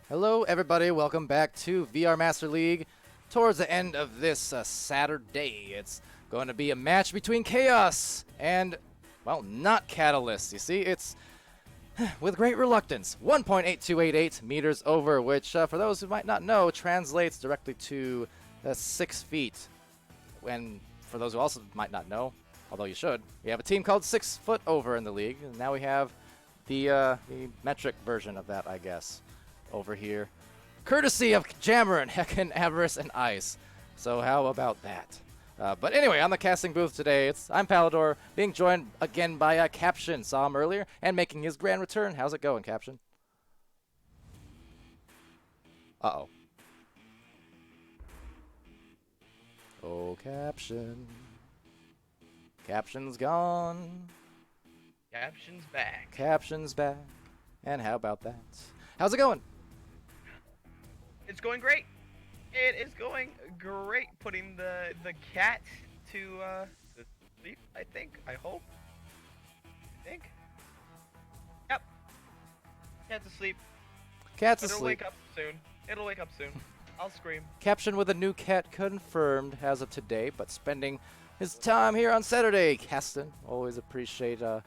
Hello everybody, welcome back to VR Master League. Towards the end of this Saturday, it's going to be a match between Chaos and, well, not Catalyst. You see, it's with great reluctance. 1.8288 meters over, which for those who might not know, translates directly to 6 feet. And for those who also might not know, although you should, we have a team called 6 Foot Over in the league, and now we have the metric version of that, I guess, over here, courtesy of Jammer and Heckin, Avarice, and Ice. So how about that? But anyway, on the casting booth today, I'm Palidore, being joined again by Caption. Saw him earlier, and making his grand return. How's it going, Caption? Uh-oh. Oh, Caption. Caption's gone. Caption's back. Caption's back. And how about that? How's it going? It's going great. It is going great. Putting the cat to sleep, I think. I hope. I think. Yep. Cat's asleep. Cat's It'll asleep. wake up soon. It'll wake up soon. I'll scream. Caption with a new cat confirmed as of today, but spending his time here on Saturday casting. Always appreciate the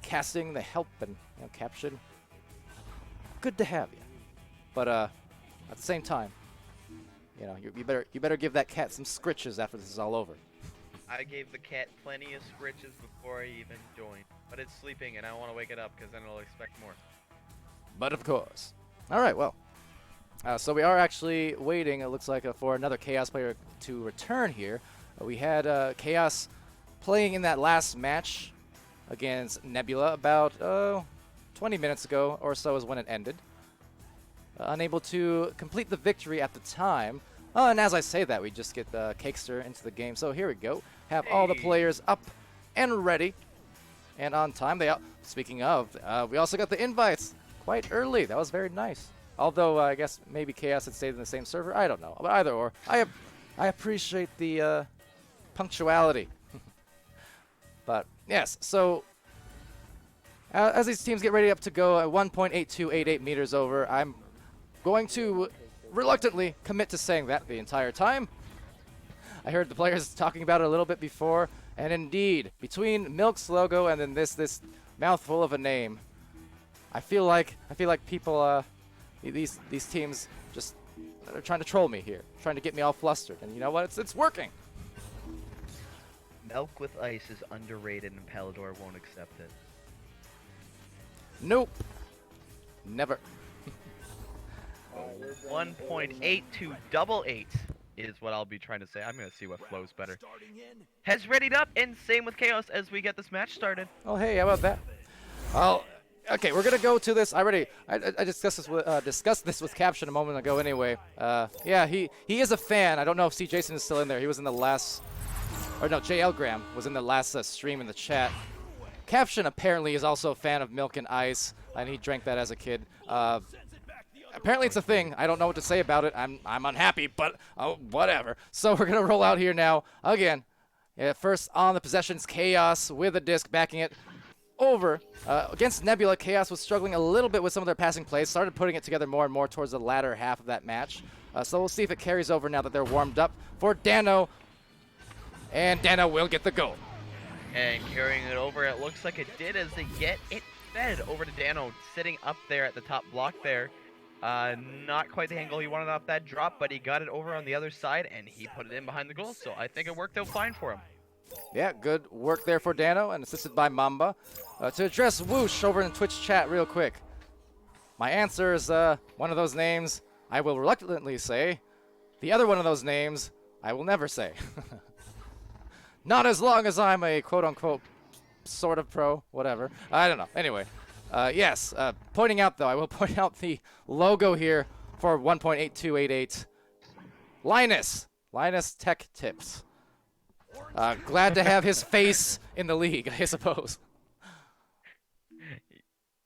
casting, the help, and Caption. Good to have you. But at the same time, you better give that cat some scritches after this is all over. I gave the cat plenty of scritches before I even joined, but it's sleeping and I want to wake it up because then it'll expect more. But of course. All right, well. So we are actually waiting, it looks like, for another Chaos player to return here. We had Chaos playing in that last match against Nebula about 20 minutes ago or so is when it ended. Unable to complete the victory at the time. And as I say that, we just get Cakester into the game. So here we go. Have all the players up and ready. and on time. Speaking of, we also got the invites quite early. That was very nice. Although I guess maybe Chaos had stayed in the same server. I don't know. But either or, I appreciate the punctuality. But yes, so as these teams get ready up to go at 1.8288 meters over, I'm going to reluctantly commit to saying that the entire time. I heard the players talking about it a little bit before, and indeed, between Milk's logo and then this mouthful of a name, I feel like people, these teams just are trying to troll me here, trying to get me all flustered, and you know what? It's working. Milk with ice is underrated, and Palidore won't accept it. Nope. Never. 1.8288 is what I'll be trying to say. I'm going to see what flows better. Has readied up, and same with Chaos as we get this match started. Oh, hey, how about that? Well, okay, we're going to go to this. I discussed this with Caption a moment ago anyway. Yeah, he is a fan. I don't know if C. Jason is still in there. He was in the last, or no, JL Graham was in the last stream in the chat. Caption apparently is also a fan of Milk and Ice, and he drank that as a kid. Apparently it's a thing. I don't know what to say about it. I'm unhappy, but whatever. So we're going to roll out here now. Again, first on the possessions, Chaos with a disc backing it over. Against Nebula, Chaos was struggling a little bit with some of their passing plays, started putting it together more and more towards the latter half of that match. So we'll see if it carries over now that they're warmed up for Dano. And Dano will get the goal. And carrying it over, it looks like it did as they get it fed over to Dano, sitting up there at the top block there. Not quite the angle he wanted off that drop, but he got it over on the other side, and he put it in behind the goal, so I think it worked out fine for him. Yeah, good work there for Dano, and assisted by Mamba. To address Whoosh over in Twitch chat real quick. My answer is one of those names I will reluctantly say. The other one of those names I will never say. Not as long as I'm a quote-unquote sort of pro, whatever. I don't know. Anyway. Yes, pointing out, though, I will point out the logo here for 1.8288. Linus Tech Tips. Glad to have his face in the league, I suppose.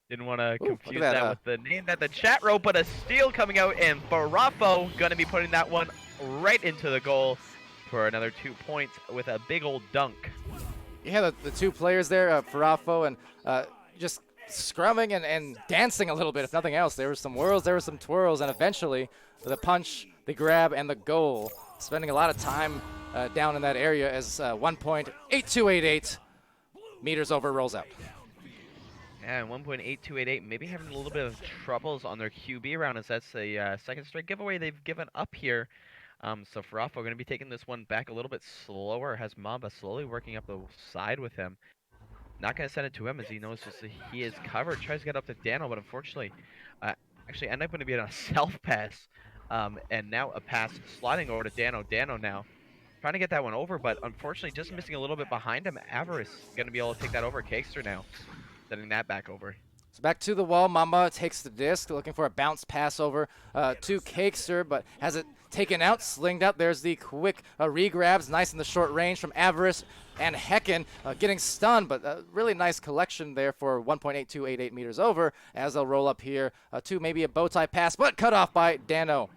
Didn't want to confuse that with the name that the chat wrote, but a steal coming out, and Barafo going to be putting that one right into the goal for another 2 points with a big old dunk. Yeah, the two players there, Barafo and just scrumming and dancing a little bit, if nothing else. There were some whirls, there were some twirls, and eventually the punch, the grab, and the goal. Spending a lot of time down in that area as 1.8288 meters over rolls out. Yeah, 1.8288, maybe having a little bit of troubles on their QB round, as that's the second straight giveaway they've given up here. So Farafo going to be taking this one back a little bit slower, has Mamba slowly working up the side with him. Not going to send it to him as he knows just that he is covered. Tries to get up to Dano, but unfortunately, actually end up going to be on a self-pass. And now a pass sliding over to Dano. Dano now trying to get that one over, but unfortunately just missing a little bit behind him. Avarice going to be able to take that over. Cakester now sending that back over. So back to the wall. Mamba takes the disc, looking for a bounce pass over to Cakester, but has it taken out, slinged out. There's the quick re-grabs, nice in the short range from Avarice and Hecken, getting stunned, but really nice collection there for 1.8288 meters over as they'll roll up here to maybe a bow tie pass, but cut off by Dano.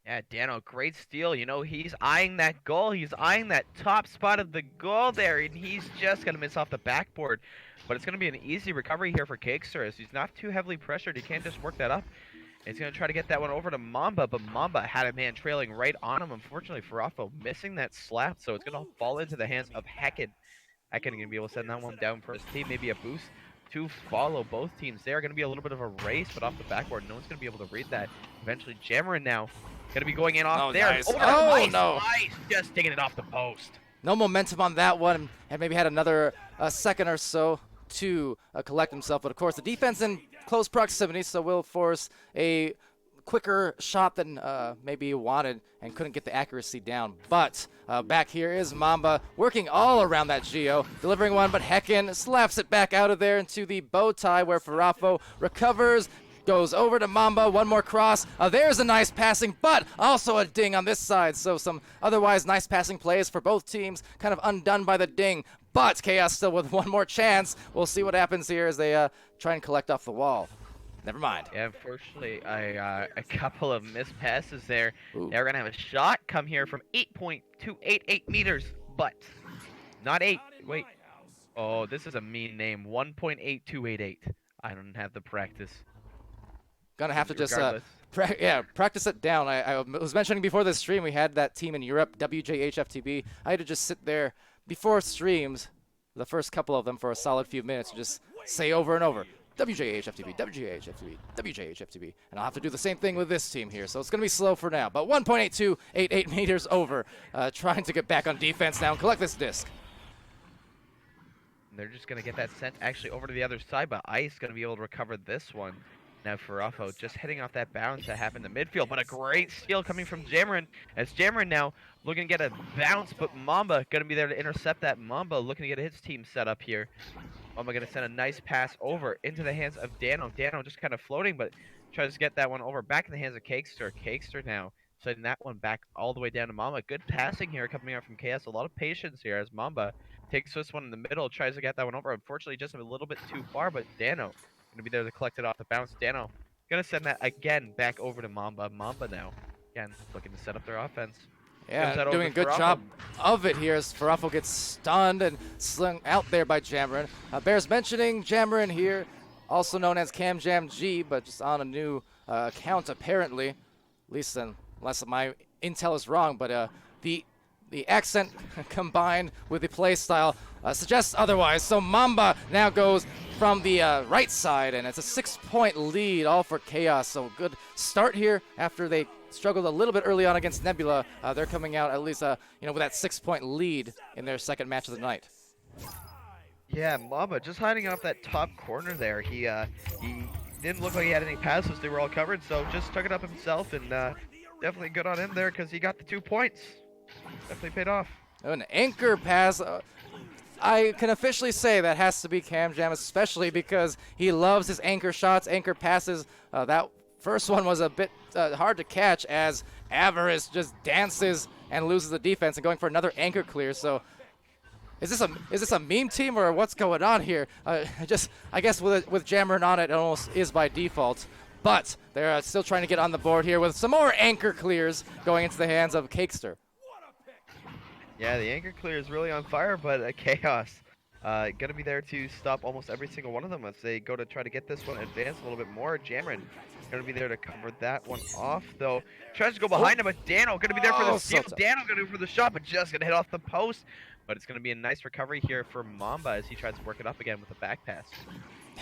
Yeah, Dano, great steal. You know, he's eyeing that goal. He's eyeing that top spot of the goal there, and he's just going to miss off the backboard. But it's going to be an easy recovery here for Cakester as he's not too heavily pressured. He can't just work that up. He's going to try to get that one over to Mamba, but Mamba had a man trailing right on him. Unfortunately, Farafo missing that slap, so it's going to fall into the hands of Hecken. Hecken going to be able to send that one down for his team. Maybe a boost to follow both teams there. Going to be a little bit of a race, but off the backboard, no one's going to be able to read that. Eventually, Jammerin now going to be going in off there. Nice. Over Oh, no. Nice. Just taking it off the post. No momentum on that one, and maybe had another second or so to collect himself. But, of course, the defense in close proximity, so will force a quicker shot than maybe he wanted and couldn't get the accuracy down. But back here is Mamba working all around that Geo, delivering one, but Hecken slaps it back out of there into the bow tie where Farafo recovers, goes over to Mamba. One more cross. There's a nice passing, but also a ding on this side. So some otherwise nice passing plays for both teams, kind of undone by the ding. But Chaos still with one more chance. We'll see what happens here as they try and collect off the wall. Never mind. Yeah, unfortunately, a couple of missed passes there. Ooh. They're going to have a shot come here from 8.288 meters, but not 8. Wait. Oh, this is a mean name. 1.8288. I don't have the practice. Gonna have to just Regardless. practice it down. I was mentioning before the stream we had that team in Europe, WJHFTB. I had to just sit there before streams, the first couple of them for a solid few minutes, and just say over and over, WJHFTB, WJHFTB, WJHFTB. And I'll have to do the same thing with this team here, so it's gonna be slow for now. But 1.8288 meters over, trying to get back on defense now and collect this disc. And they're just going to get that sent actually over to the other side, but Ice going to be able to recover this one. Now Farafo just hitting off that bounce that happened in the midfield, but a great steal coming from Jamarin. As Jamarin now looking to get a bounce, but Mamba going to be there to intercept that. Mamba looking to get his team set up here. Mamba going to send a nice pass over into the hands of Dano. Dano just kind of floating, but tries to get that one over back in the hands of Cakester. Cakester now sending that one back all the way down to Mamba. Good passing here coming out from KS. A lot of patience here as Mamba takes this one in the middle, tries to get that one over. Unfortunately, just a little bit too far, but Dano going to be there to collect it off the bounce. Dano going to send that again back over to Mamba. Mamba now, again, looking to set up their offense. Yeah, doing a good job of it here as Farafo gets stunned and slung out there by Jamarin. Bears mentioning Jamarin here, also known as CamJamG, but just on a new account apparently, at least unless my intel is wrong, but the accent combined with the play style suggests otherwise. So Mamba now goes from the right side, and it's a 6-point lead all for Chaos. So good start here after they struggled a little bit early on against Nebula. They're coming out at least with that 6-point lead in their second match of the night. Yeah, Mamba just hiding off that top corner there. He didn't look like he had any passes. They were all covered, so just took it up himself, and definitely good on him there because he got the 2 points. Definitely paid off. An anchor pass. I can officially say that has to be CamJam, especially because he loves his anchor shots, anchor passes. That first one was a bit hard to catch as Avarice just dances and loses the defense and going for another anchor clear. So is this a meme team or what's going on here? I guess with Jamarin on it, it almost is by default. But they're still trying to get on the board here with some more anchor clears going into the hands of Cakester. Yeah, the anchor clear is really on fire, but Chaos gonna be there to stop almost every single one of them as they go to try to get this one advanced a little bit more. Jamarin gonna be there to cover that one off, though. Tries to go behind him, but Dano gonna be there for the steal. Dano gonna go for the shot, but just gonna hit off the post. But it's gonna be a nice recovery here for Mamba as he tries to work it up again with a back pass.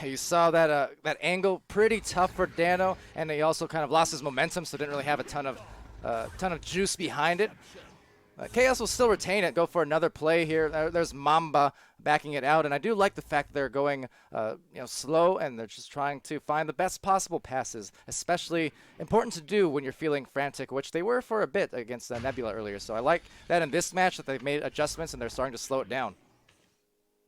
You saw that that angle, pretty tough for Dano, and he also kind of lost his momentum, so didn't really have a ton of juice behind it. Chaos will still retain it, go for another play here. There's Mamba backing it out, and I do like the fact that they're going slow, and they're just trying to find the best possible passes, especially important to do when you're feeling frantic, which they were for a bit against Nebula earlier. So I like that in this match that they've made adjustments and they're starting to slow it down.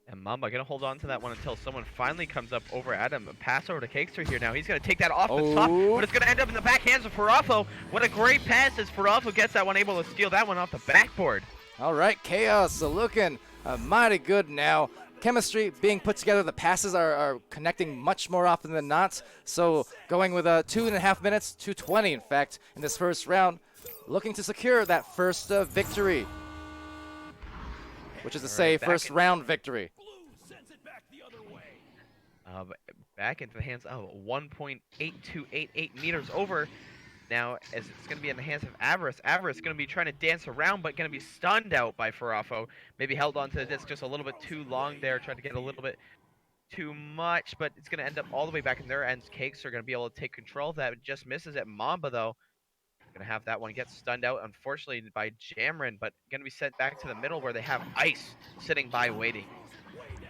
And Mamba gonna hold on to that one until someone finally comes up over at him. A pass over to Cakester here now. He's gonna take that off the top, but it's gonna end up in the back hands of Farafo. What a great pass as Farafo gets that one, able to steal that one off the backboard. All right, Chaos looking mighty good now. Chemistry being put together. The passes are connecting much more often than not. So going with 2.5 minutes, 2:20 in fact, in this first round, looking to secure that first victory, which is to say first round victory. Back into the hands of 1.8288 meters over. Now, as it's going to be in the hands of Avarice. Avarice is going to be trying to dance around, but going to be stunned out by Farafo. Maybe held onto the disc just a little bit too long there, trying to get a little bit too much, but it's going to end up all the way back in their ends. Cakes are going to be able to take control of that. It just misses it. Mamba, though, going to have that one get stunned out, unfortunately, by Jamarin, but going to be sent back to the middle where they have Ice sitting by waiting.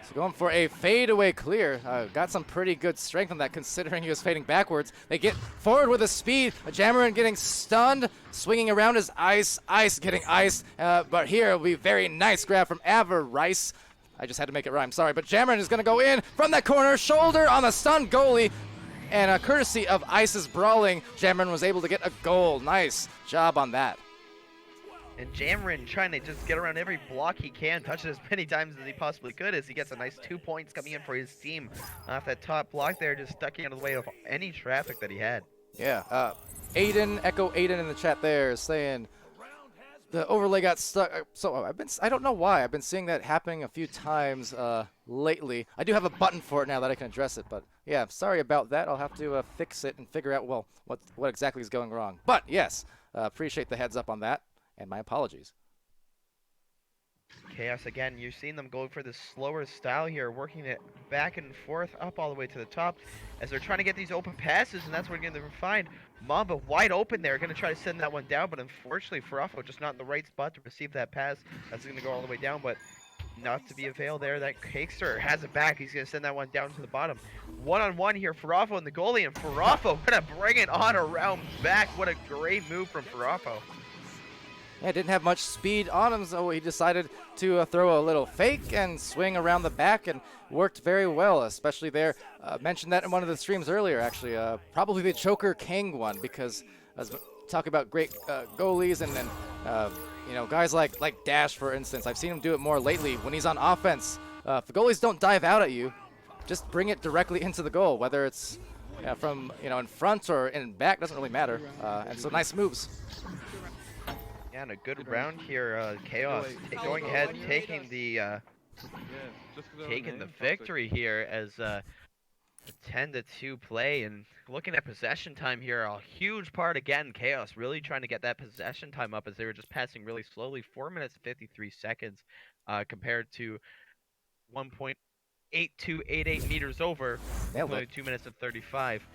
So going for a fadeaway clear. Got some pretty good strength on that considering he was fading backwards. They get forward with a speed. Jamarin getting stunned, swinging around his Ice. Ice getting iced. But here will be very nice grab from Avarice. I just had to make it rhyme, sorry. But Jamarin is going to go in from that corner. Shoulder on the stunned goalie. And courtesy of Ice's brawling, Jamron was able to get a goal. Nice job on that. And Jamron trying to just get around every block he can, touch it as many times as he possibly could, as he gets a nice 2 points coming in for his team off that top block there, just ducking out of the way of any traffic that he had. Yeah, Aiden, Echo Aiden in the chat there is saying the overlay got stuck. So I don't know why. I've been seeing that happening a few times lately. I do have a button for it now that I can address it, but yeah, sorry about that. I'll have to fix it and figure out, well, what exactly is going wrong. But yes, appreciate the heads up on that, and my apologies. Chaos again, you've seen them go for this slower style here, working it back and forth up all the way to the top as they're trying to get these open passes, and that's what we're going to find. Mamba wide open there, going to try to send that one down, but unfortunately Farafo just not in the right spot to receive that pass. That's going to go all the way down, but not to be availed there. That Cakester has it back. He's going to send that one down to the bottom. One-on-one here, Farafo and the goalie, and Farafo going to bring it on around back. What a great move from Farafo. Yeah, didn't have much speed on him, so he decided to throw a little fake and swing around the back, and worked very well, especially there. Mentioned that in one of the streams earlier, actually. Probably the Choker King one, because I was talking about great goalies, and then you know, guys like Dash, for instance. I've seen him do it more lately when he's on offense. If the goalies don't dive out at you, just bring it directly into the goal, whether it's from in front or in back, doesn't really matter. And so nice moves. Yeah, and a good round here, Chaos going ahead, taking the victory here as a 10-2 play. And looking at possession time here, a huge part again, Chaos really trying to get that possession time up as they were just passing really slowly, 4 minutes and 53 seconds compared to 1.8288 meters over, 2 minutes and 35.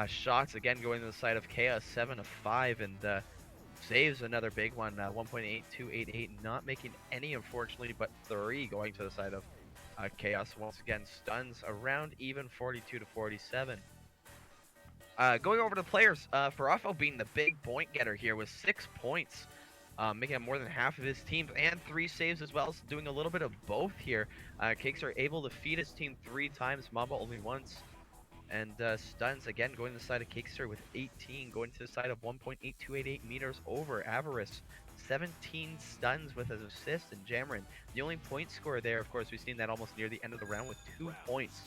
Shots again going to the side of Chaos, 7 of 5, and saves another big one, 1.8288, not making any, unfortunately, but 3 going to the side of Chaos. Once again, stuns around even, 42-47. Going over to the players, Farafo being the big point getter here with 6 points, making up more than half of his team, and 3 saves as well, so doing a little bit of both here. Cakes are able to feed his team 3 times, Mamba only once. And stuns again going to the side of Cakester with 18, going to the side of 1.8288 meters over Avarice. 17 stuns with his assist, and Jamron, the only point scorer there. Of course, we've seen that almost near the end of the round with 2 points.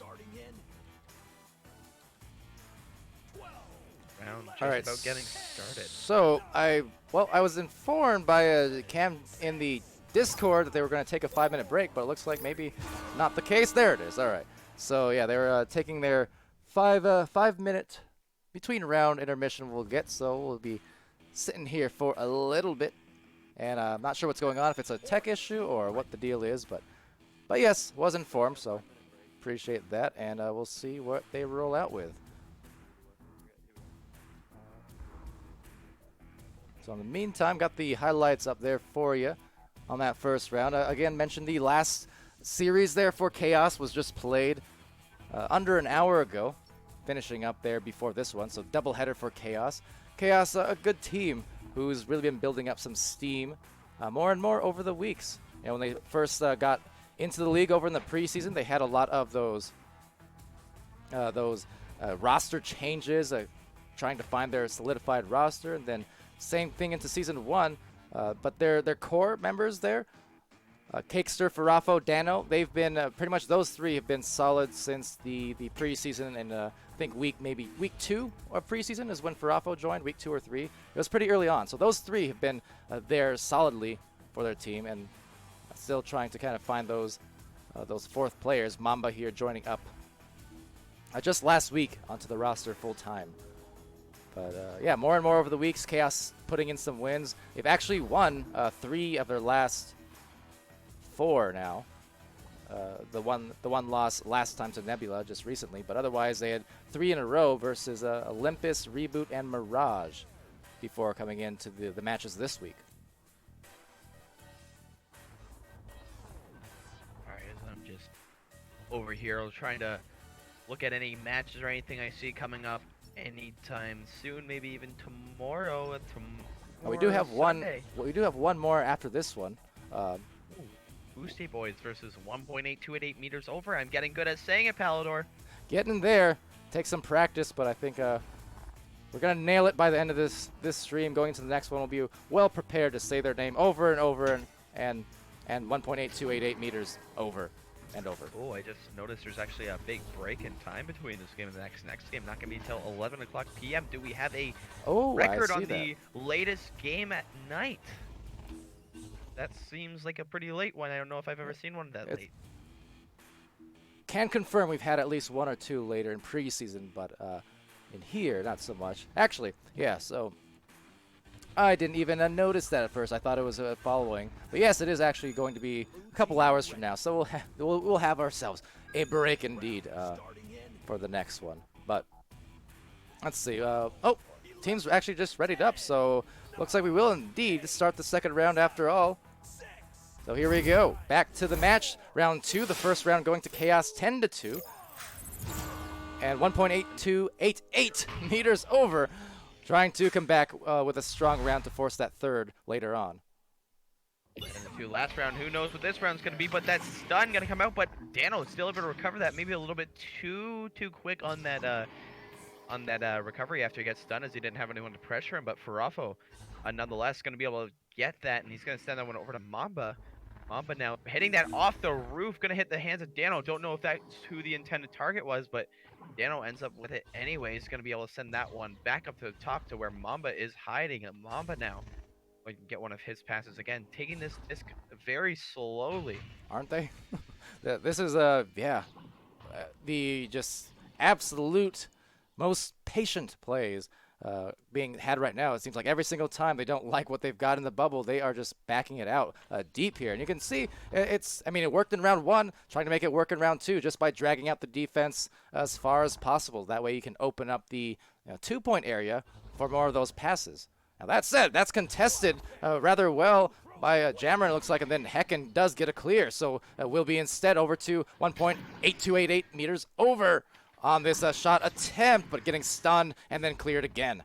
Round just about getting started. So I was informed by Cam in the Discord that they were going to take a 5-minute break, but it looks like maybe not the case. There it is. All right. So yeah, they were taking their 5-minute between round intermission so we'll be sitting here for a little bit, and I'm not sure what's going on, if it's a tech issue or what the deal is, but yes, was informed, so appreciate that, and we'll see what they roll out with. So in the meantime, got the highlights up there for you on that first round. Again, mentioned the last series there for Chaos was just played under an hour ago, finishing up there before this one, so doubleheader for Chaos. Chaos, a good team who's really been building up some steam more and more over the weeks. You know, when they first got into the league over in the preseason, they had a lot of those roster changes, trying to find their solidified roster, and then same thing into season 1. But their core members there, Cakester, Farafo, Dano, they've been pretty much, those 3 have been solid since the preseason, and I think week 2 of preseason is when Farafo joined, week 2 or 3. It was pretty early on, so those 3 have been there solidly for their team, and still trying to kind of find those 4th players. Mamba here joining up just last week onto the roster full time. But yeah, more and more over the weeks, Chaos putting in some wins. They've actually won 3 of their last 4 now. The one loss last time to Nebula just recently, but otherwise they had 3 in a row versus Olympus, Reboot, and Mirage before coming into the matches this week. Alright, as I'm just over here trying to look at any matches or anything I see coming up anytime soon, maybe even tomorrow. We do have Sunday. we do have one more after this one. Boosty Boys versus 1.8288 meters over. I'm getting good at saying it, Palidore. Getting there. Take some practice, but I think we're gonna nail it by the end of this stream. Going into the next one, we'll be well prepared to say their name over and over and 1.8288 meters over and over. Oh, I just noticed there's actually a big break in time between this game and the next game. Not gonna be until 11 o'clock p.m. Do we have a record on the latest game at night? That seems like a pretty late one. I don't know if I've ever seen one that late. Can confirm we've had at least one or two later in preseason, but in here, not so much. Actually, yeah, so I didn't even notice that at first. I thought it was following. But yes, it is actually going to be a couple hours from now, so we'll have ourselves a break indeed for the next one. But let's see. Oh, teams are actually just readied up, so looks like we will indeed start the second round after all. So here we go. Back to the match. Round 2. The first round going to Chaos 10-2. And 1.8288 meters over. Trying to come back with a strong round to force that third later on. And the two last round, who knows what this round's going to be, but that stun going to come out, but Dano is still able to recover that maybe a little bit too quick on that recovery after he gets stunned, as he didn't have anyone to pressure him, but Farafo nonetheless going to be able to get that, and he's going to send that one over to Mamba. Mamba now hitting that off the roof, going to hit the hands of Dano. Don't know if that's who the intended target was, but Dano ends up with it anyways. Going to be able to send that one back up to the top to where Mamba is hiding. And Mamba now, we can get one of his passes again, taking this disc very slowly. Aren't they? This is the just absolute most patient plays being had right now. It seems like every single time they don't like what they've got in the bubble, they are just backing it out deep here. And you can see it worked in round 1, trying to make it work in round 2 just by dragging out the defense as far as possible. That way you can open up the 2-point area for more of those passes. Now that said, that's contested rather well by Jammer, it looks like, and then Hecken does get a clear. So we'll be instead over to 1.8288 meters over on this shot attempt, but getting stunned and then cleared again.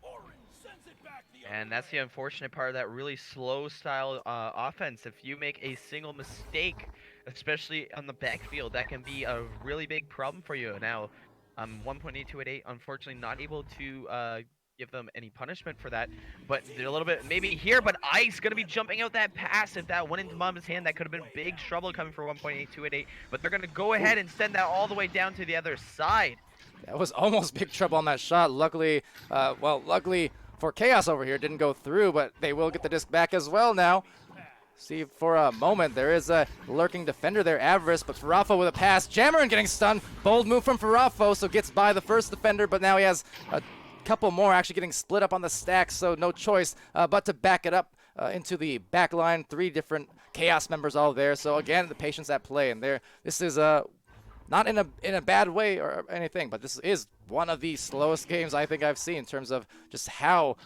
And that's the unfortunate part of that really slow style offense. If you make a single mistake, especially on the backfield, that can be a really big problem for you. Now, 1.8288, unfortunately not able to give them any punishment for that, but they're a little bit maybe here, but Ice going to be jumping out that pass. If that went into Mamba's hand, that could have been big trouble coming for 1.8288, but they're going to go ahead and send that all the way down to the other side. That was almost big trouble on that shot. Luckily, luckily for Chaos over here, didn't go through, but they will get the disc back as well now. See, for a moment, there is a lurking defender there, Avarice, but Farafo with a pass. Jammerin getting stunned. Bold move from Farafo, so gets by the first defender, but now he has a couple more actually getting split up on the stack, so no choice but to back it up into the back line. 3 different Chaos members all there, so again, the patience at play, and this is not in a bad way or anything, but this is one of the slowest games I think I've seen in terms of just how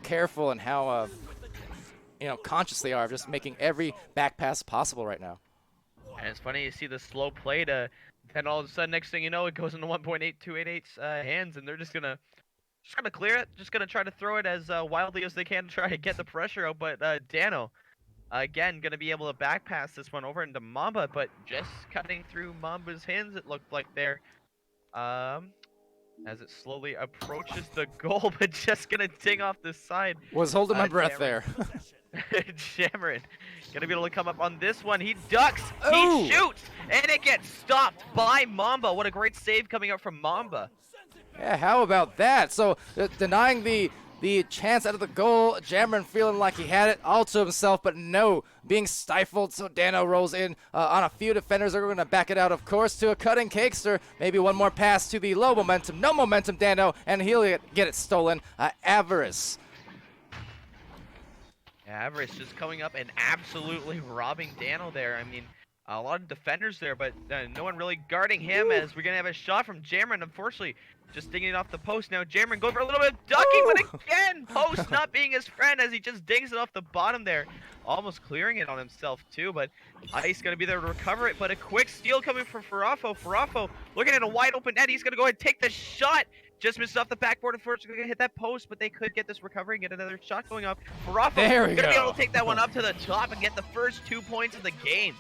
careful and how conscious they are of just making every back pass possible right now. And it's funny, you see the slow play to then all of a sudden, next thing you know, it goes into 1.8288's hands, and they're just gonna clear it, just gonna try to throw it as wildly as they can to try to get the pressure out. But Dano, again, gonna be able to back pass this one over into Mamba, but just cutting through Mamba's hands, it looked like there, as it slowly approaches the goal, but just gonna ding off this side. Was holding my breath there. Jammerin gonna be able to come up on this one. He ducks, Ooh. He shoots, and it gets stopped by Mamba. What a great save coming up from Mamba. Yeah, how about that? So denying the chance out of the goal, Jammerin feeling like he had it all to himself, but no, being stifled. So Dano rolls in on a few defenders. They're going to back it out, of course, to a cutting Cakester. Maybe one more pass to the low momentum. No momentum, Dano, and he'll get it stolen. Avarice. Yeah, Avarice just coming up and absolutely robbing Dano there. I mean, a lot of defenders there, but no one really guarding him. Ooh. As we're going to have a shot from Jammerin, unfortunately. Just digging it off the post now. Jammerin going for a little bit of ducking, but again, post not being his friend as he just dings it off the bottom there. Almost clearing it on himself too, but Ice going to be there to recover it. But a quick steal coming from Farafo. Farafo looking at a wide open net. He's going to go ahead and take the shot. Just misses off the backboard. Unfortunately, going to hit that post, but they could get this recovery and get another shot going up. Farafo going to be able to take that one up to the top and get the first 2 points of the game.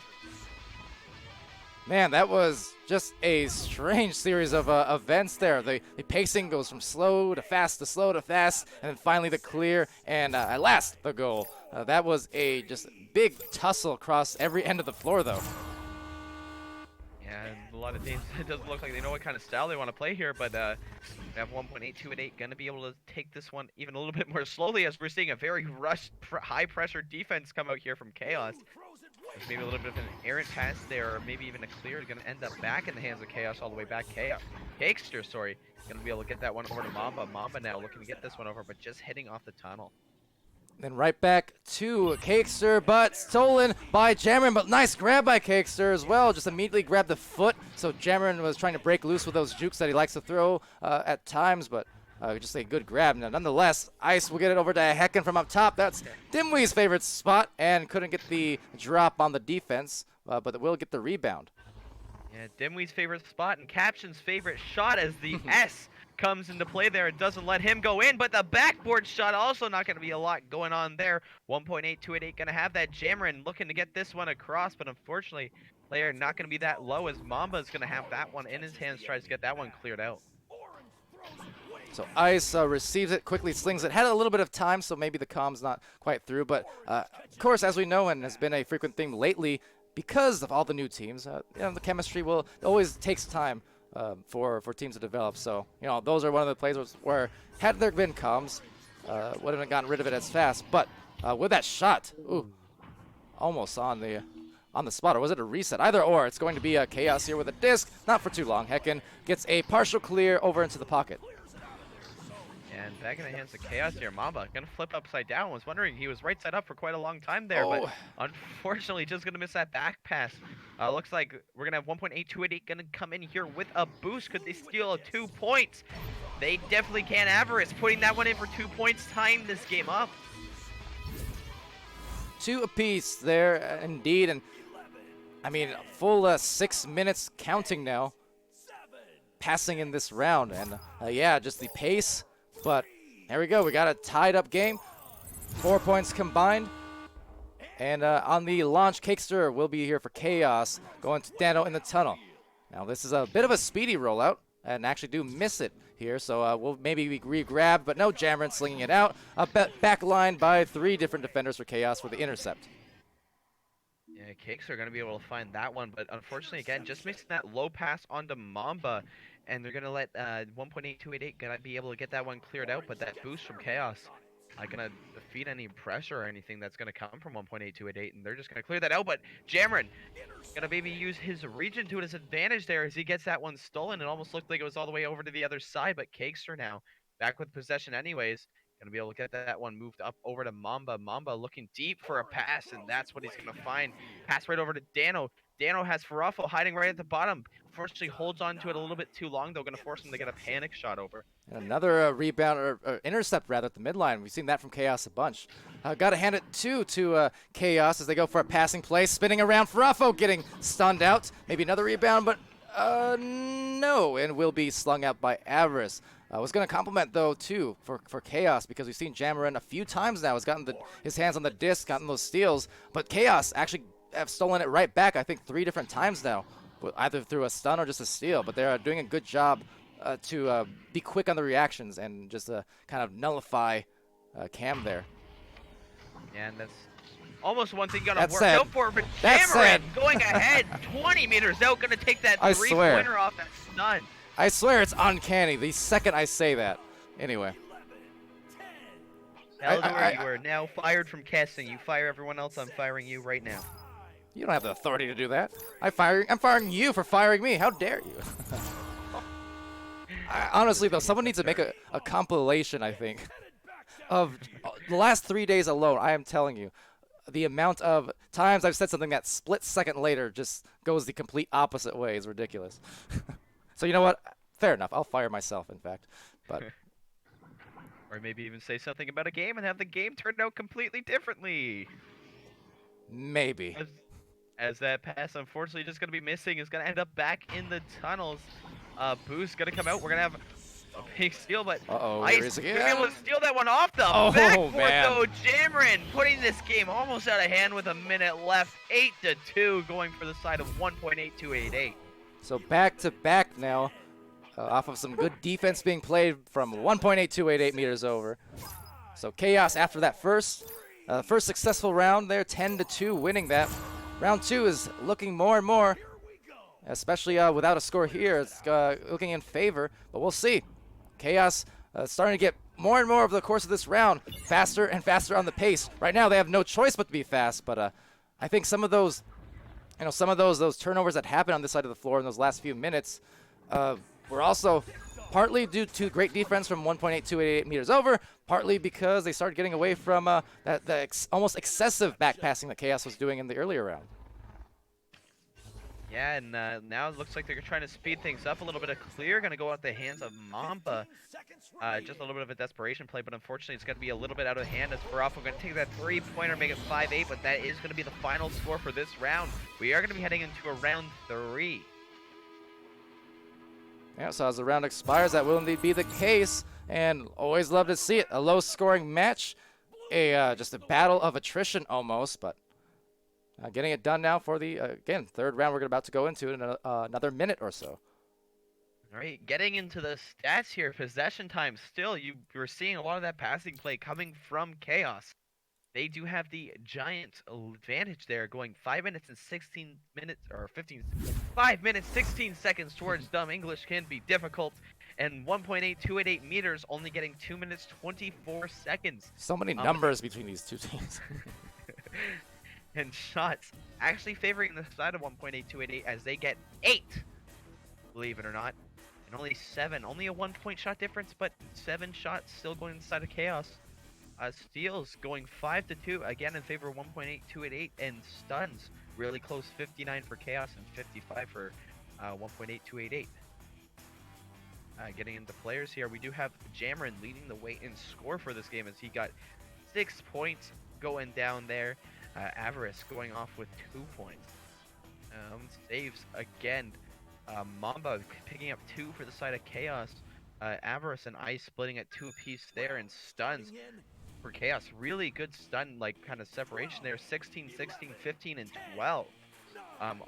Man, that was just a strange series of events there. The pacing goes from slow to fast to slow to fast, and then finally the clear, and at last the goal. That was a just big tussle across every end of the floor, though. Yeah, and a lot of teams, it doesn't look like they know what kind of style they want to play here, but we have 1.8288 going to be able to take this one even a little bit more slowly, as we're seeing a very rushed, high-pressure defense come out here from Chaos. There's maybe a little bit of an errant pass there, or maybe even a clear, going to end up back in the hands of Chaos all the way back. Cakester, sorry, going to be able to get that one over to Mamba. Mamba now looking to get this one over, but just hitting off the tunnel. Then right back to Cakester, but stolen by Jammerin, but nice grab by Cakester as well. Just immediately grabbed the foot, so Jammerin was trying to break loose with those jukes that he likes to throw at times, but just a good grab. Now, nonetheless, Ice will get it over to Hecken from up top. That's Dimwee's favorite spot, and couldn't get the drop on the defense, but will get the rebound. Yeah, Dimwee's favorite spot and Caption's favorite shot as the S comes into play there. It doesn't let him go in, but the backboard shot also not going to be a lot going on there. 1.8288 going to have that. Jammerin looking to get this one across, but unfortunately, player not going to be that low, as Mamba is going to have that one in his hands, tries to get that one cleared out. So Ice receives it, quickly slings it. Had a little bit of time, so maybe the comm's not quite through. But of course, as we know, and has been a frequent theme lately, because of all the new teams, the chemistry always takes time for teams to develop. So those are one of the plays where had there been comms, would have gotten rid of it as fast. But with that shot, almost on the spot, or was it a reset? Either or, it's going to be a Chaos here with a disc. Not for too long. Hecken gets a partial clear over into the pocket. And back in the hands of Chaos here, Mamba gonna flip upside down. Was wondering, he was right side up for quite a long time there, but unfortunately just gonna miss that back pass. Looks like we're gonna have 1.8288 gonna come in here with a boost. Could they steal 2 points? They definitely can. Avarice putting that one in for 2 points, tying this game up. 2 apiece there, indeed, and I mean full 6 minutes counting now, passing in this round, and yeah, just the pace. But there we go. We got a tied up game. 4 points combined. And on the launch, Cakester will be here for Chaos, going to Dano in the tunnel. Now, this is a bit of a speedy rollout, and actually do miss it here. So we'll maybe re-grab, but no, Jammerin slinging it out. Back line by 3 different defenders for Chaos for the intercept. Yeah, Cakes are going to be able to find that one, but unfortunately, again, just missing that low pass onto Mamba. And they're going to let 1.8288 going to be able to get that one cleared out, but that boost from Chaos not going to defeat any pressure or anything that's going to come from 1.8288, and they're just going to clear that out. But Jammerin going to maybe use his region to his advantage there as he gets that one stolen. It almost looked like it was all the way over to the other side, but Cakester now back with possession anyways. Going to be able to get that one moved up over to Mamba. Mamba looking deep for a pass, and that's what he's going to find. Pass right over to Dano. Dano has Farafo hiding right at the bottom. Unfortunately, holds on to it a little bit too long, though. Going to force him to get a panic shot over. And another rebound, or intercept, rather, at the midline. We've seen that from Chaos a bunch. Got to hand it to Chaos as they go for a passing play. Spinning around, Farafo getting stunned out. Maybe another rebound, but no. And will be slung out by Avarice. I was going to compliment, though, too, for Chaos, because we've seen Jammerin a few times now. Has gotten his hands on the disc, gotten those steals. But Chaos actually have stolen it right back, I think, 3 different times now, either through a stun or just a steal. But they're doing a good job to be quick on the reactions and just kind of nullify Cam there. Yeah, and that's almost one thing you got to work out for. But That's Jammerin going ahead, 20 meters out, going to take that 3-pointer off that stun. I swear it's uncanny the second I say that. Anyway. Palidore, you are now fired from casting. You fire everyone else, I'm firing you right now. You don't have the authority to do that. I'm firing you for firing me. How dare you? Honestly, though, someone needs to make a compilation, I think, of the last 3 days alone. I am telling you, the amount of times I've said something that split second later just goes the complete opposite way is ridiculous. So you know what? Fair enough. I'll fire myself, in fact. But or maybe even say something about a game and have the game turned out completely differently. Maybe. As that pass, unfortunately, just going to be missing. Is going to end up back in the tunnels. Boost going to come out. We're going to have a big steal, but Uh-oh, here Ice he is gonna be again. able to steal that one off the Oh, backboard man. though. Jamrin putting this game almost out of hand with a minute left. 8-2 going for the side of 1.8288. So back to back now, off of some good defense being played from 1.8288 meters over. So Chaos after that first successful round there, 10-2 winning that. Round 2 is looking more and more, especially without a score here, it's looking in favor, but we'll see. Chaos starting to get more and more over the course of this round, faster and faster on the pace. Right now they have no choice but to be fast, but I think some of those those turnovers that happened on this side of the floor in those last few minutes were also partly due to great defense from 1.8288 meters over, partly because they started getting away from almost excessive back passing that Chaos was doing in the earlier round. Yeah, and now it looks like they're trying to speed things up a little bit. Of clear going to go out the hands of Mamba. Just a little bit of a desperation play, but unfortunately it's going to be a little bit out of hand as Farafo going to take that three-pointer, make it 5-8, but that is going to be the final score for this round. We are going to be heading into a round 3. Yeah, so as the round expires, that will indeed be the case, and always love to see it. A low-scoring match, just a battle of attrition almost, but getting it done now for the, again, third round we're about to go into in another minute or so. All right, getting into the stats here, possession time still, you're seeing a lot of that passing play coming from Chaos. They do have the giant advantage there, going 5 minutes and 16 minutes, or 5 minutes, 16 seconds towards Dumb English can be difficult, and 1.8288 meters only getting 2 minutes, 24 seconds. So many numbers between these two teams. And shots actually favoring the side of 1.8288 as they get 8, believe it or not. And only 7, only a 1-point shot difference, but 7 shots still going inside of Chaos. Steals going 5-2 again in favor of 1.8288, and stuns really close, 59 for Chaos and 55 for 1.8288. Getting into players here, we do have Jamrin leading the way in score for this game as he got 6 points going down there. Avarice going off with 2 points. Saves again. Mamba picking up 2 for the side of Chaos. Avarice and Ice splitting at 2 apiece there, and stuns for Chaos. Really good stun kind of separation there. 16, 16, 15, and 12.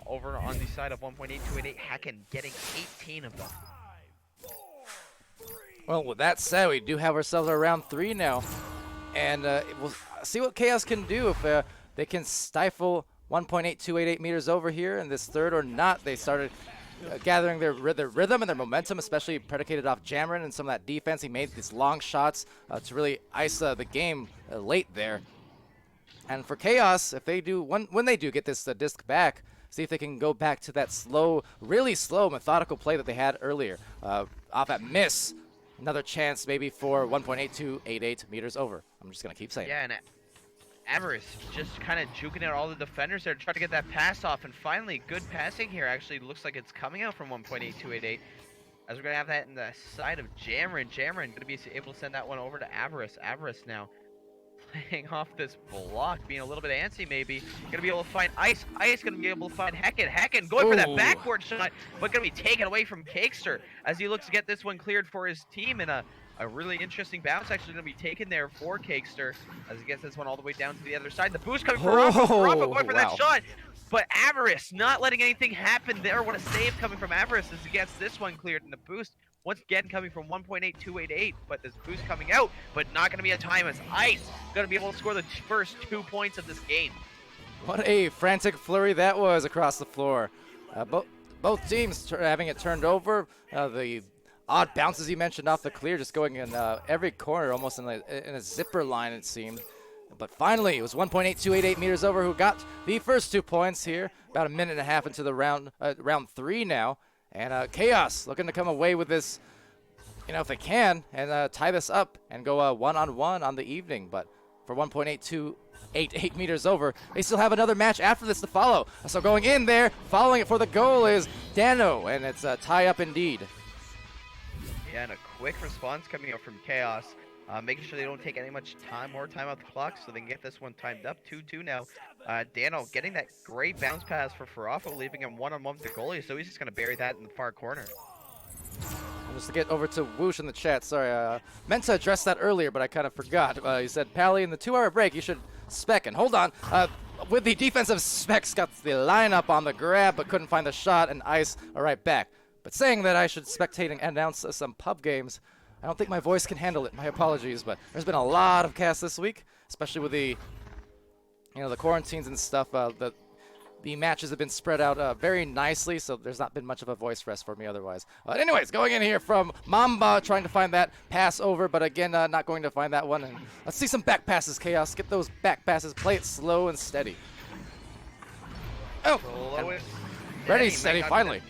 Over on the side of 1.8288, Hacken getting 18 of them. Well, with that said, we do have ourselves our round 3 now, and we'll see what Chaos can do if they can stifle 1.8288 meters over here in this third or not. They started gathering their rhythm and their momentum, especially predicated off Jamrin and some of that defense. He made these long shots to really ice the game late there. And for Chaos, if they do when they do get this disc back, see if they can go back to that slow, really slow, methodical play that they had earlier. Off at miss, another chance maybe for 1.8288 meters over. I'm just gonna keep saying. Yeah, and Avarice just kind of juking out all the defenders there to try to get that pass off, and finally good passing here. Actually looks like it's coming out from 1.8288 as we're gonna have that in the side of Jamrin. Jamrin gonna be able to send that one over to Avarice. Avarice now playing off this block, being a little bit antsy maybe. Gonna be able to find Ice. Ice gonna be able to find Hacken. Hacken going for that backboard shot, but gonna be taken away from Cakester as he looks to get this one cleared for his team, and a really interesting bounce actually going to be taken there for Cakester as he gets this one all the way down to the other side. The boost coming from Rafa going for that shot, but Avarice not letting anything happen there. What a save coming from Avarice as he gets this one cleared, and the boost once again coming from 1.8288, but this boost coming out, but not going to be a time as Ice going to be able to score the first 2 points of this game. What a frantic flurry that was across the floor. Both teams having it turned over. The odd bounces you mentioned off the clear, just going in every corner, almost in a zipper line, it seemed. But finally, it was 1.8288 meters over who got the first 2 points here. About a minute and a half into the round 3 now. And Chaos looking to come away with this, if they can, and tie this up and go one-on-one on the evening. But for 1.8288 meters over, they still have another match after this to follow. So going in there, following it for the goal is Dano, and it's a tie-up indeed. Yeah, and a quick response coming out from Chaos, making sure they don't take any more time off the clock so they can get this one timed up. 2-2 now. Dano getting that great bounce pass for Farafo, leaving him one-on-one with the goalie, so he's just going to bury that in the far corner. just to get over to Whoosh in the chat. Sorry, meant to address that earlier, but I kind of forgot. He said, Pally, in the 2-hour break, you should spec. And hold on. With the defensive specs, got the lineup on the grab, but couldn't find the shot, and Ice are right back. But saying that I should spectate and announce some pub games, I don't think my voice can handle it. My apologies, but there's been a lot of casts this week, especially with the, the quarantines and stuff. The matches have been spread out very nicely, so there's not been much of a voice rest for me otherwise. Anyways, going in here from Mamba, trying to find that pass over, but again, not going to find that one. And let's see some back passes, Chaos. Get those back passes. Play it slow and steady. Oh, ready and steady, finally.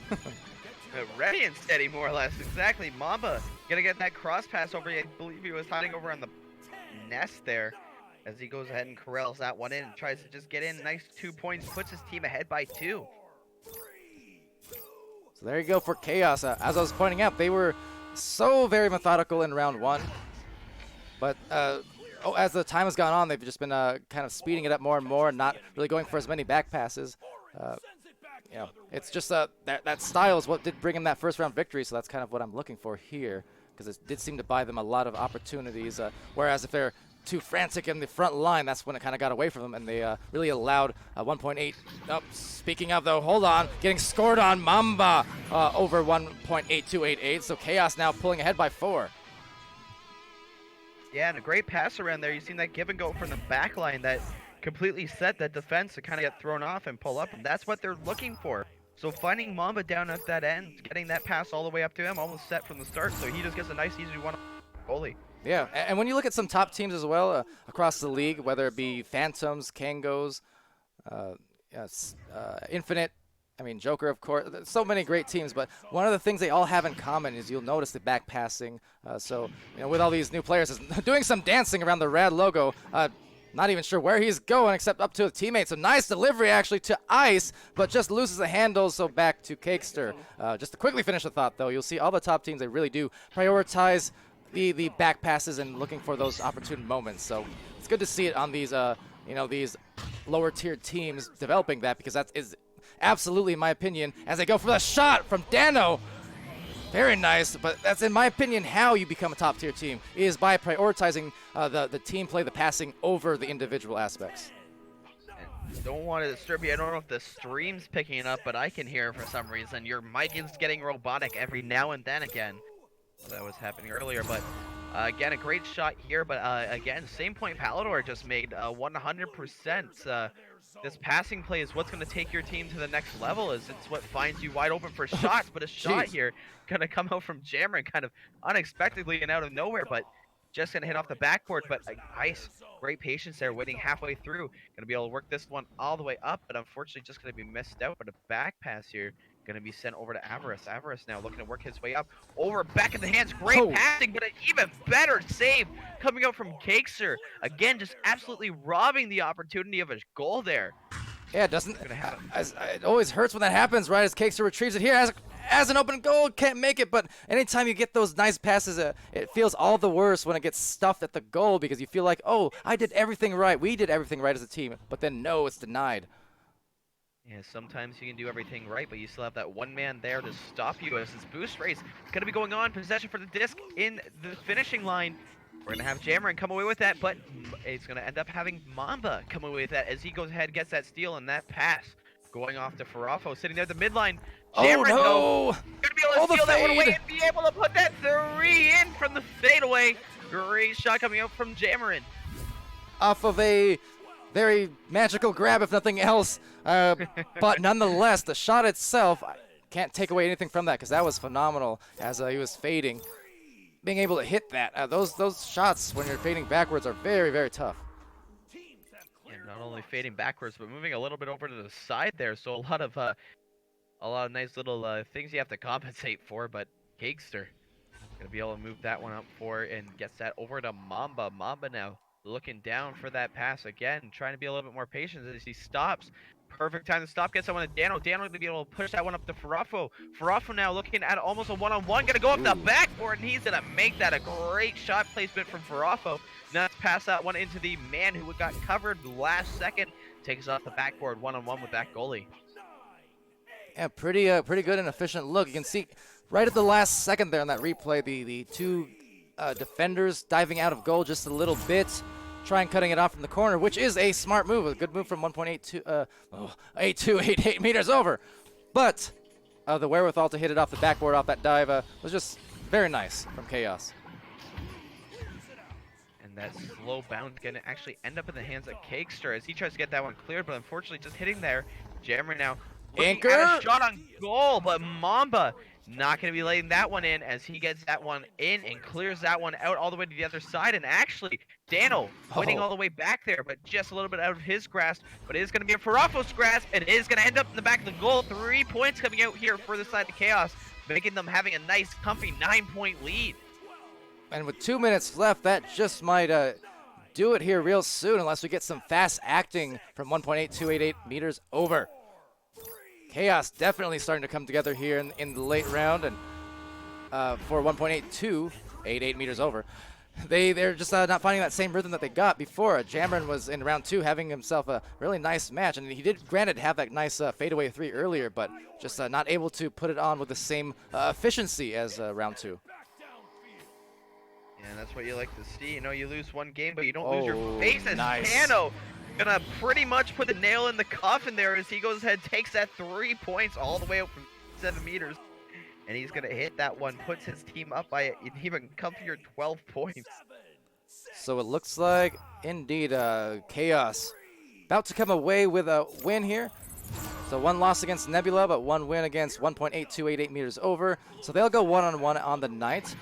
Ready and steady, more or less. Exactly. Mamba gonna get that cross pass over. I believe he was hiding over on the nest there. As he goes ahead and corrals that one in and tries to just get in. Nice 2 points, puts his team ahead by 2. So there you go for Chaos. As I was pointing out, they were so very methodical in round 1. But as the time has gone on, they've just been kind of speeding it up more and more and not really going for as many back passes. It's just that style is what did bring him that first round victory, so that's kind of what I'm looking for here, because it did seem to buy them a lot of opportunities, whereas if they're too frantic in the front line, that's when it kind of got away from them, and they really allowed 1.8. Oh, speaking of, though, hold on. Getting scored on, Mamba over 1.8288, so Chaos now pulling ahead by 4. Yeah, and a great pass around there. You've seen that give and go from the back line that completely set that defense to kind of get thrown off and pull up, and that's what they're looking for. So finding Mamba down at that end, getting that pass all the way up to him, almost set from the start, so he just gets a nice, easy one goalie. Yeah, and when you look at some top teams as well across the league, whether it be Phantoms, Kangos, Infinite, Joker, of course, there's so many great teams, but one of the things they all have in common is you'll notice the back passing. So, with all these new players, is doing some dancing around the rad logo. Not even sure where he's going except up to a teammate. So nice delivery actually to Ice, but just loses the handle, so back to Cakester. Just to quickly finish the thought, though, you'll see all the top teams, they really do prioritize the back passes and looking for those opportune moments. So it's good to see it on these these lower tiered teams developing that, because that is absolutely, in my opinion, as they go for the shot from Dano. Very nice, but that's, in my opinion, how you become a top tier team, is by prioritizing the team play, the passing over the individual aspects. And don't want to disturb you. I don't know if the stream's picking it up, but I can hear it for some reason. Your mic is getting robotic every now and then again. That was happening earlier, but again, a great shot here, but again, same point Palidore just made, 100%. This passing play is what's going to take your team to the next level. It's what finds you wide open for shots, but a shot here going to come out from Jammer kind of unexpectedly and out of nowhere, but just going to hit off the backboard. But Ice, great patience there, waiting halfway through. Going to be able to work this one all the way up, but unfortunately just going to be missed out. But a back pass here going to be sent over to Avarice. Avarice now looking to work his way up. Over, back in the hands. Great passing, but an even better save coming out from Cakester. Again, just absolutely robbing the opportunity of a goal there. Yeah, it doesn't. It always hurts when that happens, right? As Cakester retrieves it here as an open goal, can't make it. But anytime you get those nice passes, it feels all the worse when it gets stuffed at the goal, because you feel like, oh, I did everything right. We did everything right as a team. But then, no, it's denied. Yeah, sometimes you can do everything right, but you still have that one man there to stop you as this boost race is going to be going on. Possession for the disc in the finishing line. We're going to have Jammerin come away with that, but it's going to end up having Mamba come away with that as he goes ahead, gets that steal, and that pass going off to Farafo, sitting there at the midline. Jammerin, oh, no! Going to be able to steal that one away and be able to put that 3 in from the fadeaway. Great shot coming out from Jammerin. Off of a very magical grab, if nothing else. But nonetheless, the shot itself, I can't take away anything from that, because that was phenomenal as he was fading. Being able to hit that, those shots when you're fading backwards are very, very tough. And not only fading backwards, but moving a little bit over to the side there. So a lot of nice little things you have to compensate for. But Cakester gonna be able to move that one up for and gets that over to Mamba. Mamba now looking down for that pass again, trying to be a little bit more patient as he stops. Perfect time to stop, gets that one to Dano. Dano going to be able to push that one up to Farafo. Farafo now looking at almost a one-on-one, going to go up the backboard, and he's going to make that a great shot placement from Farafo. Now let's pass that one into the man who got covered last second. Takes off the backboard one-on-one with that goalie. Yeah, pretty good and efficient look. You can see right at the last second there in that replay, the two defenders diving out of goal just a little bit, trying cutting it off from the corner, which is a smart move, a good move from 1.8288 meters over. But the wherewithal to hit it off the backboard off that dive was just very nice from Chaos. And that slow bounce going to actually end up in the hands of Cakester as he tries to get that one cleared, but unfortunately just hitting there. Jammer now looking at a shot on goal, but Mamba not going to be letting that one in as he gets that one in and clears that one out all the way to the other side. And actually, Dano winning all the way back there, but just a little bit out of his grasp. But it is going to be in Farafo's grasp, and it is going to end up in the back of the goal. 3 points coming out here for the side of Chaos, making them having a nice, comfy 9-point lead. And with 2 minutes left, that just might do it here real soon unless we get some fast acting from 1.8288 meters over. Chaos definitely starting to come together here in the late round, and for 1.8288 meters over. They're just not finding that same rhythm that they got before. Jamron was in round 2 having himself a really nice match, and he did, granted, have that nice fadeaway 3 earlier, but just not able to put it on with the same efficiency as round 2. And that's what you like to see. You know, you lose one game, but you don't lose your face. As nice. Tano gonna pretty much put the nail in the coffin there as he goes ahead, takes that 3 points all the way up from 7 meters. And he's gonna hit that one, puts his team up by an even comfier 12 points. So it looks like, indeed, Chaos about to come away with a win here. So 1 loss against Nebula, but 1 win against 1.8288 meters over. So they'll go 1-on-1 on the night.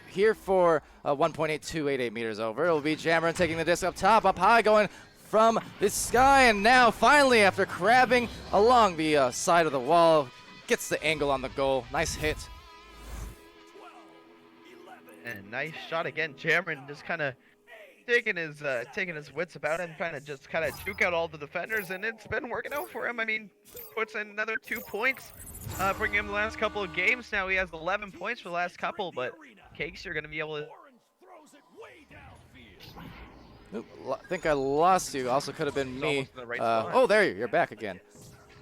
Here for 1.8288 meters over, it'll be Jammer taking the disc up top, up high, going from the sky, and now finally, after crabbing along the side of the wall, gets the angle on the goal. Nice hit. And nice shot again. Jammer just kind of taking his wits about him, trying to just kind of juke out all the defenders, and it's been working out for him. I mean, puts in another 2 points, bringing him the last couple of games. Now he has 11 points for the last couple, but Cakes are going to be able to... Oop, I think I lost you. Also could have been me. Right oh, there you're back again.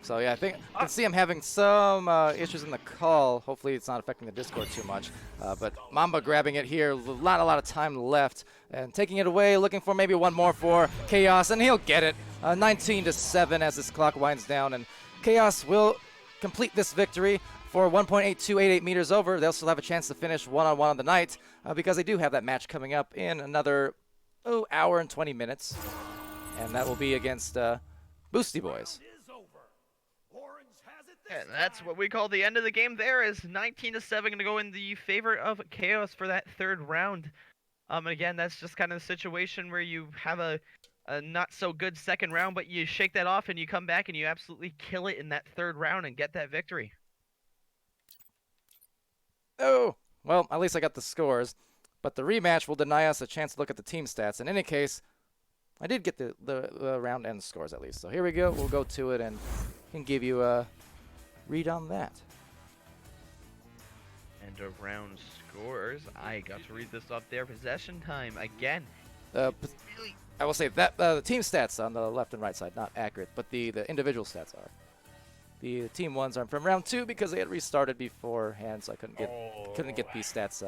So yeah, I think I can see I'm having some issues in the call. Hopefully it's not affecting the Discord too much. But Mamba grabbing it here. Not a lot of time left. And taking it away, looking for maybe one more for Chaos, and he'll get it. 19-7 as this clock winds down. And Chaos will complete this victory for 1.8288 meters over. They'll still have a chance to finish 1-on-1 on the night because they do have that match coming up in another hour and 20 minutes. And that will be against Boosty Boys. And that's what we call the end of the game there, is 19-7 going to go in the favor of Chaos for that 3rd round. And again, that's just kind of the situation where you have a not so good 2nd round, but you shake that off and you come back and you absolutely kill it in that 3rd round and get that victory. Oh, well, at least I got the scores. But the rematch will deny us a chance to look at the team stats. In any case, I did get the round end scores at least. So here we go. We'll go to it and can give you a read on that. And around scores, I got to read this off there. Possession time again. I will say that the team stats on the left and right side not accurate, but the individual stats are. The team ones are from round 2 because they had restarted beforehand, so I couldn't get these stats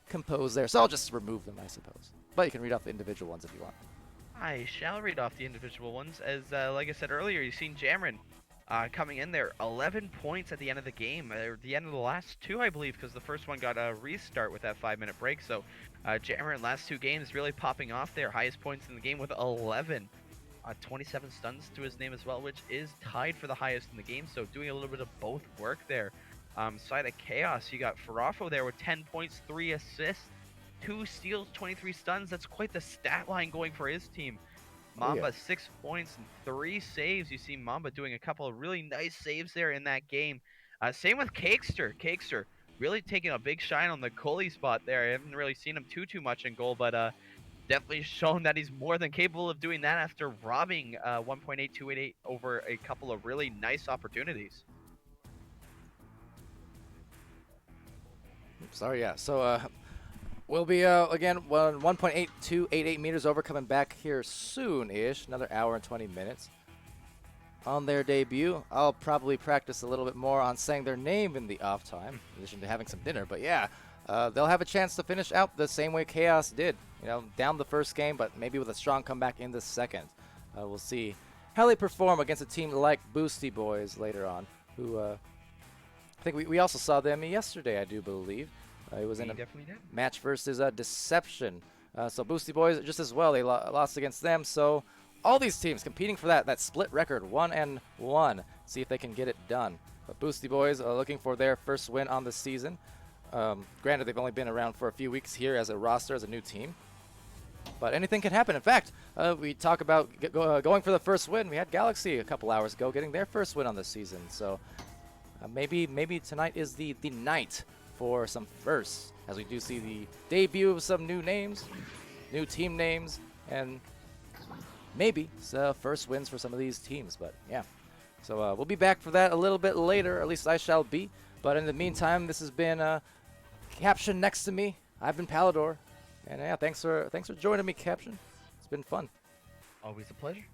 composed there. So I'll just remove them, I suppose. But you can read off the individual ones if you want. I shall read off the individual ones. As like I said earlier, you've seen Jamron coming in there, 11 points at the end of the game, the end of the last 2, I believe, because the first one got a restart with that 5-minute break. So Jamron last 2 games really popping off there, highest points in the game with 11. 27 stuns to his name as well, which is tied for the highest in the game. So doing a little bit of both work there. Side of Chaos, you got Farafo there with 10 points, 3 assists, 2 steals, 23 stuns. That's quite the stat line going for his team. Mamba, 6 points and 3 saves. You see Mamba doing a couple of really nice saves there in that game. Same with Cakester. Cakester really taking a big shine on the goalie spot there. I haven't really seen him too much in goal, but definitely shown that he's more than capable of doing that after robbing 1.8288 over a couple of really nice opportunities. Sorry, yeah. So we'll be, again, 1.8288 meters over, coming back here soon-ish. Another hour and 20 minutes. on their debut. I'll probably practice a little bit more on saying their name in the off time, in addition to having some dinner. But yeah, they'll have a chance to finish out the same way Chaos did. Down the first game, but maybe with a strong comeback in the second. We'll see how they perform against a team like Boosty Boys later on, who I think we also saw them yesterday, I do believe. It was in a match versus Deception. So Boosty Boys just as well, they lost against them. So all these teams competing for that split record, 1-1. See if they can get it done. But Boosty Boys are looking for their first win on the season. Granted, they've only been around for a few weeks here as a roster, as a new team. But anything can happen. In fact, we talk about going for the first win. We had Galaxy a couple hours ago getting their first win on the season. So maybe tonight is the night for some firsts, as we do see the debut of some new names, new team names, and maybe first wins for some of these teams. But yeah, so we'll be back for that a little bit later, or at least I shall be. But in the meantime, this has been Caption next to me. I've been Palidore. And yeah, thanks for joining me, Caption. It's been fun. Always a pleasure.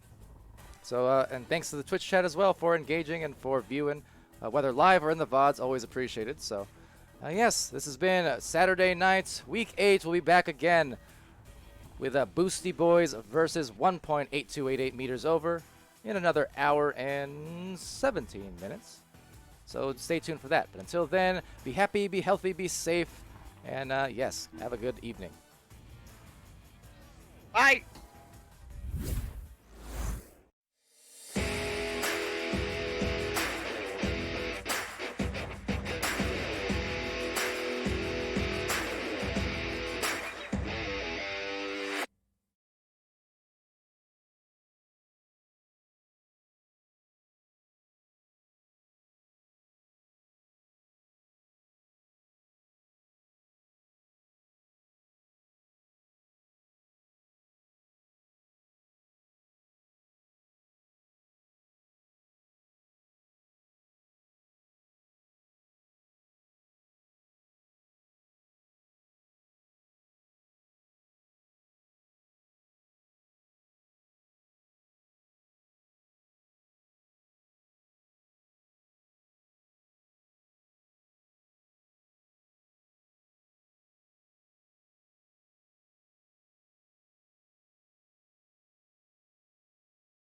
So and thanks to the Twitch chat as well for engaging and for viewing, whether live or in the VODs, always appreciated. So yes, this has been Saturday night, week 8. We'll be back again with Boosty Boys versus 1.8288 meters over in another hour and 17 minutes. So stay tuned for that. But until then, be happy, be healthy, be safe, and yes, have a good evening. Bye.